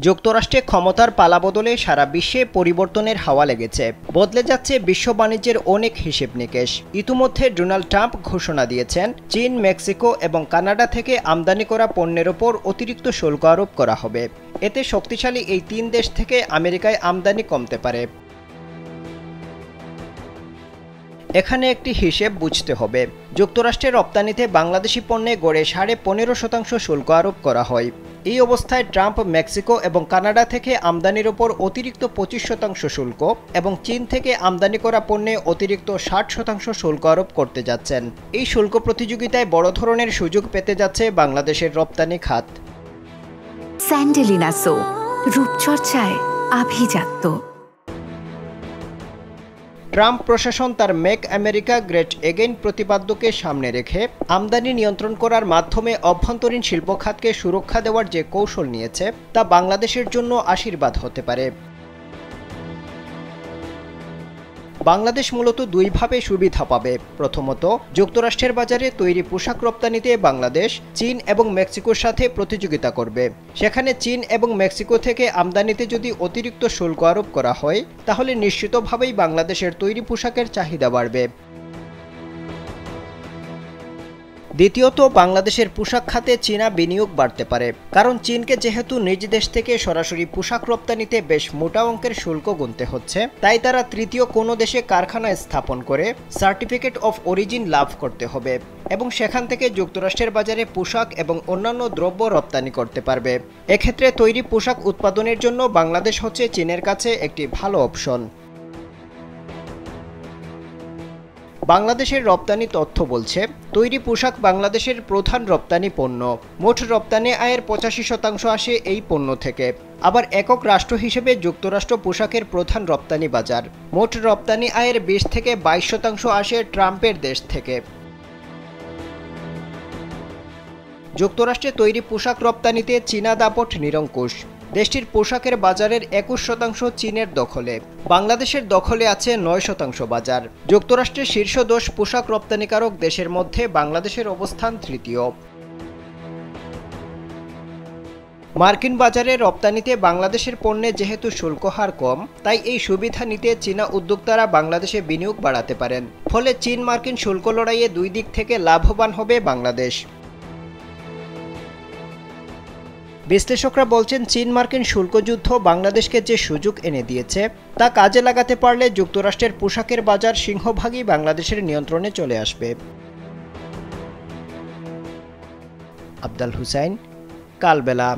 যুক্তরাষ্ট্রে ক্ষমতার পালাবদলে সারা বিশ্বে পরিবর্তনের হাওয়া লেগেছে। বদলে যাচ্ছে বিশ্ব বাণিজ্যের অনেক হিসেব নিকেশ। ইতিমধ্যে ডোনাল্ড ট্রাম্প ঘোষণা দিয়েছেন, চীন, মেক্সিকো এবং কানাডা থেকে আমদানি করা পণ্যের ওপর অতিরিক্ত শুল্ক আরোপ করা হবে। এতে শক্তিশালী এই তিন দেশ থেকে আমেরিকায় আমদানি কমতে পারে। এখানে একটি হিসেব বুঝতে হবে। যুক্তরাষ্ট্রের রপ্তানিতে বাংলাদেশি পণ্যে গড়ে 15.5% শুল্ক আরোপ করা হয়। এই অবস্থায় ট্রাম্প মেক্সিকো এবং কানাডা থেকে আমদানির ওপর অতিরিক্ত 25% শুল্ক এবং চীন থেকে আমদানি করা পণ্যে অতিরিক্ত 60% শুল্ক আরোপ করতে যাচ্ছেন। এই শুল্ক প্রতিযোগিতায় বড় ধরনের সুযোগ পেতে যাচ্ছে বাংলাদেশের রপ্তানি খাত। স্যান্ডেলিনা সো, রূপচর্চায় আভিজাত্য। ট্রাম্প প্রশাসন তার মেক আমেরিকা গ্রেট এগেইন প্রতিপাদ্যকে সামনে রেখে আমদানি নিয়ন্ত্রণ করার মাধ্যমে অভ্যন্তরীণ শিল্প খাতকে সুরক্ষা দেওয়ার যে কৌশল নিয়েছে তা বাংলাদেশের জন্য আশীর্বাদ হতে পারে। বাংলাদেশ মূলত দুইভাবে সুবিধা পাবে। প্রথমত, যুক্তরাষ্ট্রের বাজারে তৈরি পোশাক রপ্তানিতে বাংলাদেশ চীন এবং মেক্সিকোর সাথে প্রতিযোগিতা করবে। সেখানে চীন এবং মেক্সিকো থেকে আমদানিতে যদি অতিরিক্ত শুল্ক আরোপ করা হয়, তাহলে নিশ্চিতভাবেই বাংলাদেশের তৈরি পোশাকের চাহিদা বাড়বে। দ্বিতীয়ত, বাংলাদেশের পোশাক খাতে চীনা বিনিয়োগ বাড়তে পারে, কারণ চীনকে যেহেতু নিজ দেশ থেকে সরাসরি পোশাক রপ্তানিতে বেশ মোটা অঙ্কের শুল্ক গুনতে হচ্ছে, তাই তারা তৃতীয় কোনো দেশে কারখানা স্থাপন করে সার্টিফিকেট অফ অরিজিন লাভ করতে হবে এবং সেখান থেকে যুক্তরাষ্ট্রের বাজারে পোশাক এবং অন্যান্য দ্রব্য রপ্তানি করতে পারবে। এক্ষেত্রে তৈরি পোশাক উৎপাদনের জন্য বাংলাদেশ হচ্ছে চীনের কাছে একটি ভালো অপশন। বাংলাদেশের রপ্তানি তথ্য বলছে, তৈরি পোশাক বাংলাদেশের প্রধান রপ্তানি পণ্য। মোট রপ্তানি আয়ের 85% আসে এই পণ্য থেকে। আবার একক রাষ্ট্র হিসেবে যুক্তরাষ্ট্র পোশাকের প্রধান রপ্তানি বাজার। মোট রপ্তানি আয়ের 20 থেকে 22% আসে ট্রাম্পের দেশ থেকে। যুক্তরাষ্ট্রে তৈরি পোশাক রপ্তানিতে চীনা দাপট নিরঙ্কুশ। দেশটির পোশাকের বাজারের 21% চীনের দখলে। বাংলাদেশের দখলে আছে 9% বাজার। যুক্তরাষ্ট্রের শীর্ষ 10 পোশাক রপ্তানিকারক দেশের মধ্যে বাংলাদেশের অবস্থান তৃতীয়। মার্কিন বাজারে রপ্তানিতে বাংলাদেশের পণ্যে যেহেতু শুল্ক হার কম, তাই এই সুবিধা নিতে চীনা উদ্যোক্তারা বাংলাদেশে বিনিয়োগ বাড়াতে পারেন। ফলে চীন মার্কিন শুল্ক লড়াইয়ে দুই দিক থেকে লাভবান হবে বাংলাদেশ। বিশ্লেষকরা বলছেন, চীন মার্কিন শুল্কযুদ্ধ বাংলাদেশকে যে সুযোগ এনে দিয়েছে তা কাজে লাগাতে পারলে যুক্তরাষ্ট্রের পোশাকের বাজার সিংহভাগই বাংলাদেশের নিয়ন্ত্রণে চলে আসবে। আবদাল হুসাইন, কালবেলা।